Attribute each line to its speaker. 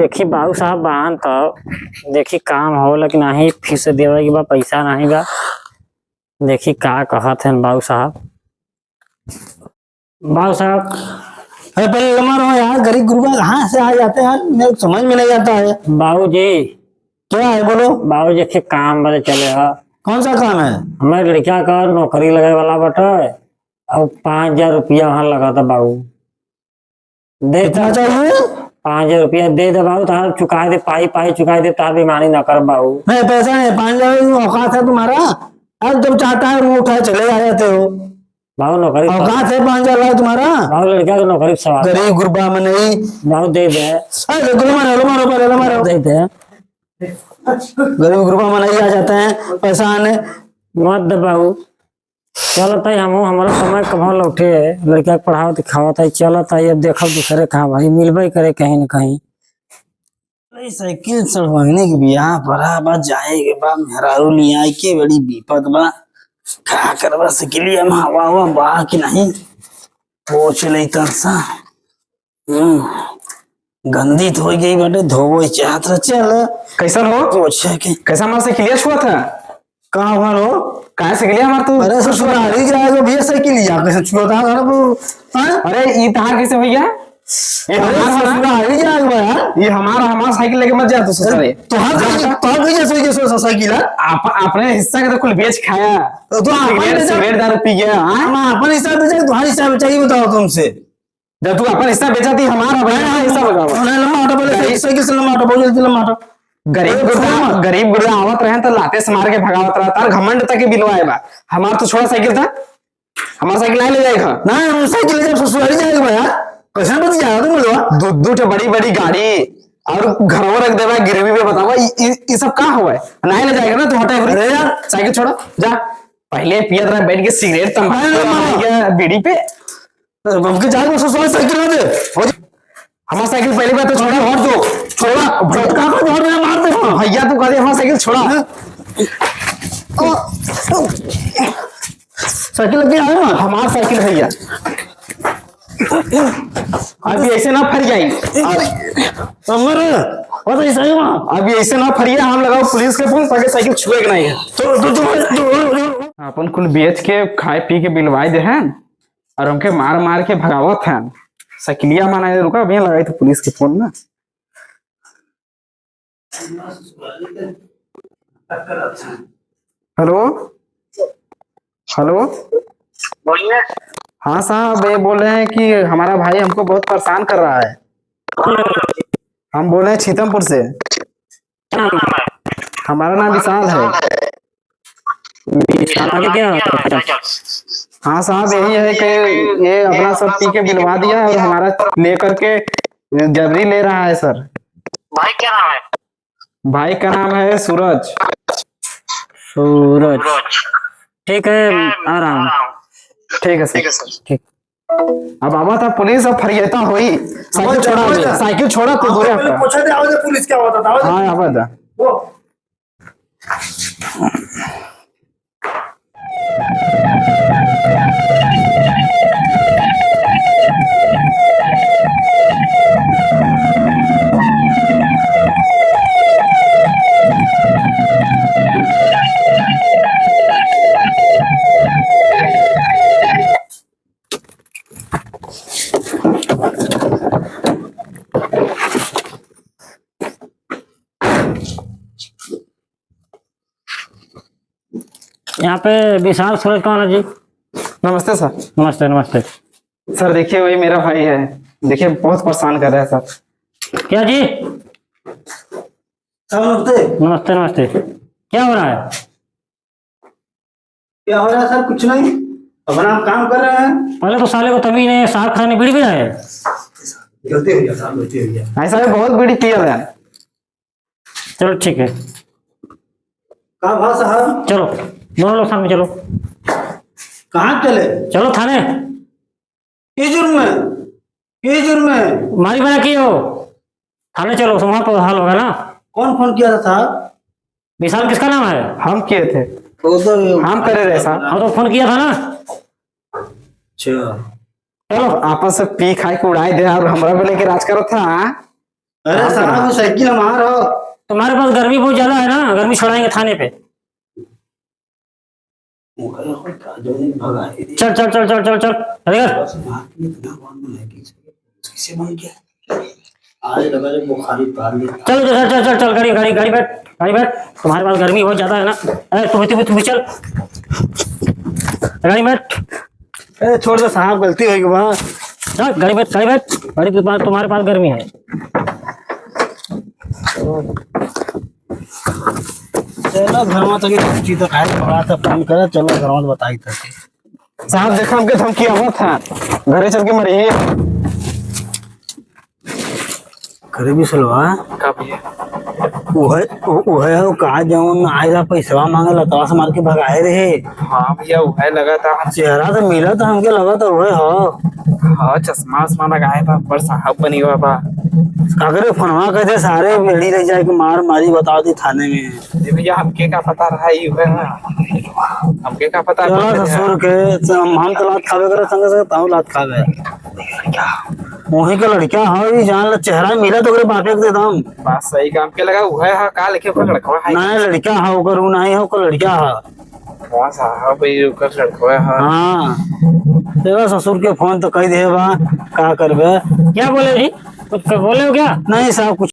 Speaker 1: देखी बाबू साहब बहन तो देखी काम होला कि नहीं, फीस देवे के बा, पैसा नहीं बा। देखी का कहत है बाबू साहब। बाबू साहब
Speaker 2: अरे पहले लम्हा रहो यार, गरीब गुरबा कहाँ से आ जाते हैं, मेरे समझ में नहीं आता है।
Speaker 1: बाबू जी,
Speaker 2: क्या है बोलो।
Speaker 1: बाबू जी के काम बड़े चले है।
Speaker 2: कौन सा काम है?
Speaker 1: हमारे लड़का का नौकरी लगे वाला बटे और 5,000 रुपया वहां लगा था बाबू। दे
Speaker 2: कितना चाहिए?
Speaker 1: 5,000 रुपया दे दे बाबू, तार चुका दे, पाई पाई चुका दे, तार बेईमानी न कर बाबू।
Speaker 2: नहीं पैसा नहीं, 5,000 औकात है तुम्हारा? अब जब चाहता है वो उठाए चले आ जाते हो।
Speaker 1: बाबू नौकरी
Speaker 2: औकात है 5,000 है तुम्हारा?
Speaker 1: बाबू लड़का का नौकरी सवाल
Speaker 2: गरीब गुरबा में नहीं।
Speaker 1: बाबू दे दे, दे दे,
Speaker 2: गरीब गुरबा में नहीं आ जाते हैं पैसा आने।
Speaker 1: मत दे बाबू। चलता है हम हमारा समय कहाँ लौटे है, लड़का के पढ़ाओ दिखावत है, चलता है। अब देखो दूसरे कहाँ भाई मिलबे करे कहीं न कहीं।
Speaker 2: साइकिल चढ़वाने के बियाह पड़ा बा, जाएगे बा मेहरारू लिया के बड़ी विपत बा। का करवा साइकिलिया में हवा हवा बा कि नहीं पोछ ले तरसा। गंदी तो हो गई बटे, धोबो चाहत रह। चल
Speaker 3: कैसा हो?
Speaker 2: पोछे के
Speaker 3: कैसा हमारे से क्लियर छुआ था?
Speaker 2: कहाँ हुआ रो?
Speaker 3: कहाँ से क्लियर हमार तू?
Speaker 2: अरे ससुराली जाएगा भैया साइकिलिया कैसे छुआ घर वो?
Speaker 3: अरे ये तहां कैसे भैया? ये
Speaker 2: ससुराली जाएगा यार।
Speaker 3: ये हमारा साइकिल लेके मत जा तू ससुराल।
Speaker 2: तो हर कैसे साइकिल है?
Speaker 3: अपने हिस्सा के तो कुल बेच खाया।
Speaker 2: तो
Speaker 3: सिगरेट दारू पी गया।
Speaker 2: अपन हिसाब बेचा, तुम्हारे हिसाब चाहिए बताओ तुमसे।
Speaker 3: जब तू अपन हिस्सा बेचा थी हमारा भैया हिस्सा बताओ।
Speaker 2: लम्बा ऑटो बोले, साइकिल से लम्बा ऑटो बोल, लम्बा ऑटो।
Speaker 3: गरीब गुरबा आवत रहे तो लाते से मार के भगावत रहा। तार घमंड तक बिलवाए बा। हमार तो छोड़ा साइकिल था, हमारा साइकिल नहीं ले जाएगा
Speaker 2: ना। साइकिल ले जाओ ससुराली जाएगा भैया, कैसे बच जाएगा तुम लोग?
Speaker 3: दो बड़ी बड़ी गाड़ी और घर में रख देवा गिरवी पे बतावा। ये सब कहाँ हुआ है? नहीं ले जाएगा ना तो हटा। अरे यार साइकिल छोड़ो जा। पहले पिया रहा बैठ के सिगरेट तंबाकू बीड़ी पे
Speaker 2: हमके जाएगा ससुराल साइकिल ना दे।
Speaker 3: हमारा साइकिल पहले बार तो छोड़ा भर दो, छोड़ा भटका को भर देना मार दे भैया। तू कहते हमारा साइकिल छोड़ा।
Speaker 2: साइकिल लग गया है
Speaker 3: हमारा साइकिल भैया। अभी ऐसे ना फर जाए, अभी ऐसे ना फरिया। हम लगाओ पुलिस के फोन ताकि साइकिल छुए नहीं है। तो अपन कुल बेच के खाए पी के बिलवाए दे हैं और हमके मार मार के भगावत हैं। साइकिलिया माना रुका भैया, लगाई थी पुलिस के फोन में। हेलो हेलो,
Speaker 4: बोलिए।
Speaker 3: हाँ साहब ये बोल रहे हैं कि हमारा भाई हमको बहुत परेशान कर रहा है। हम बोल रहे हैं छीतमपुर से। हमारा नाम विशाल है।
Speaker 1: क्या
Speaker 3: हाँ साहब यही है कि ये अपना सब पी के बिलवा दिया और हमारा लेकर के जबरी ले रहा है सर।
Speaker 4: भाई क्या नाम है?
Speaker 3: भाई का नाम है सूरज।
Speaker 1: सूरज, ठीक है आराम।
Speaker 3: ठीक है सर, ठीक। अब आवा था पुलिस, अब फरियता हुई। साइकिल छोड़ा, साइकिल छोड़ा तो दूर है।
Speaker 2: पूछा दे आवाज पुलिस क्या होता था?
Speaker 3: हाँ आवाज
Speaker 2: वो
Speaker 1: यहाँ पे विशाल सूरज कौन है जी?
Speaker 3: नमस्ते सर।
Speaker 1: नमस्ते नमस्ते।
Speaker 3: सर देखिए वही मेरा भाई है, देखिए बहुत परेशान कर रहा है सर।
Speaker 1: क्या जी?
Speaker 2: नमस्ते।
Speaker 1: नमस्ते नमस्ते। क्या हो रहा है?
Speaker 2: क्या हो रहा है सर? कुछ नहीं, अपना काम कर रहे हैं।
Speaker 1: पहले तो साले को तभी ने साग खाने बीड़ी भी है।
Speaker 2: गलती हो गया साहब, गलती हो गया।
Speaker 3: ऐसा है बहुत बड़ी पियल है।
Speaker 1: चलो ठीक है,
Speaker 2: कहाँ भाव साहब?
Speaker 1: चलो दोनों लोग सामने चलो।
Speaker 2: कहाँ चले?
Speaker 1: चलो थाने।
Speaker 2: किस जुर्म में? किस जुर्म में?
Speaker 1: मारी बना की हो, थाने चलो, वहां पर हाल होगा ना।
Speaker 2: कौन फोन किया था साहब?
Speaker 1: विशाल किसका नाम है?
Speaker 3: हम किए थे,
Speaker 2: वो तो
Speaker 3: हम करे रहे साहब।
Speaker 1: हम तो फोन किया था ना।
Speaker 2: अच्छा,
Speaker 1: चलो
Speaker 3: आपस से पी खाई के उड़ाई दे और हमरा पे लेके राज करो था।
Speaker 2: अरे साहब वो साइकिल हमारा हो।
Speaker 1: तुम्हारे पास गर्मी बहुत ज्यादा है ना, गर्मी छोड़ाएंगे थाने पे।
Speaker 2: जो नहीं भगाए रे।
Speaker 1: चल चल चल चल चल चल अरे
Speaker 2: बस बात में इतना कौन है कि किसे बन गया आज लगा जब बुखारी पार ले।
Speaker 1: चल चल चल चल चल गाड़ी गाड़ी गाड़ी बैठ, गाड़ी बैठ। तुम्हारे पास गर्मी बहुत ज्यादा है ना। अरे तुम भी चल, गाड़ी बैठ।
Speaker 2: अरे छोड़ दो साहब, गलती हो गई वहाँ।
Speaker 1: चल गाड़ी बैठ, गाड़ी बैठ। गाड़ी के पास, तुम्हारे पास गर्मी है।
Speaker 2: चलो घर में तक पूछी तो खाए बड़ा था फोन करे, चलो घर में बताई तक।
Speaker 3: साहब देखा हमके धमकी आवत था, घरे चल के मरिए।
Speaker 2: करे भी सलवा
Speaker 3: का भैया
Speaker 2: वो कहा जाऊन आएगा पैसा मांगे लतावा से मार के भगाए रहे।
Speaker 3: हाँ भैया वह लगा था हम।
Speaker 2: चेहरा तो मिला तो हमके लगा तो वही हो।
Speaker 3: हाँ चश्मा वश्मा लगाए बा, पर साहब बनी हुआ बा।
Speaker 2: काकरे फोनवा कहते सारे बेड़ी रह जाए कि मार मारी बताओ दी थाने में।
Speaker 3: अरे भैया हमके का पता रहा ही हुआ है, हमके का पता।
Speaker 2: चलो ससुर के हम तो लात खावे करे संग संग ताऊ लात खावे। वही का लड़का है जान ला, चेहरा मिला तो ओकरे बापे के दे दम।
Speaker 3: बात सही काम के लगा हुआ है। का लिखे ओकर लड़का है
Speaker 2: ना लड़का है ओकर, उ नहीं है ओकर लड़का है।
Speaker 3: वहाँ साहब भाई ओकर लड़का है।
Speaker 2: हाँ तेरा ससुर के फोन तो कह दे बा, का करबे।
Speaker 1: क्या बोले जी, कुछ बोले हो क्या?
Speaker 2: नहीं साहब कुछ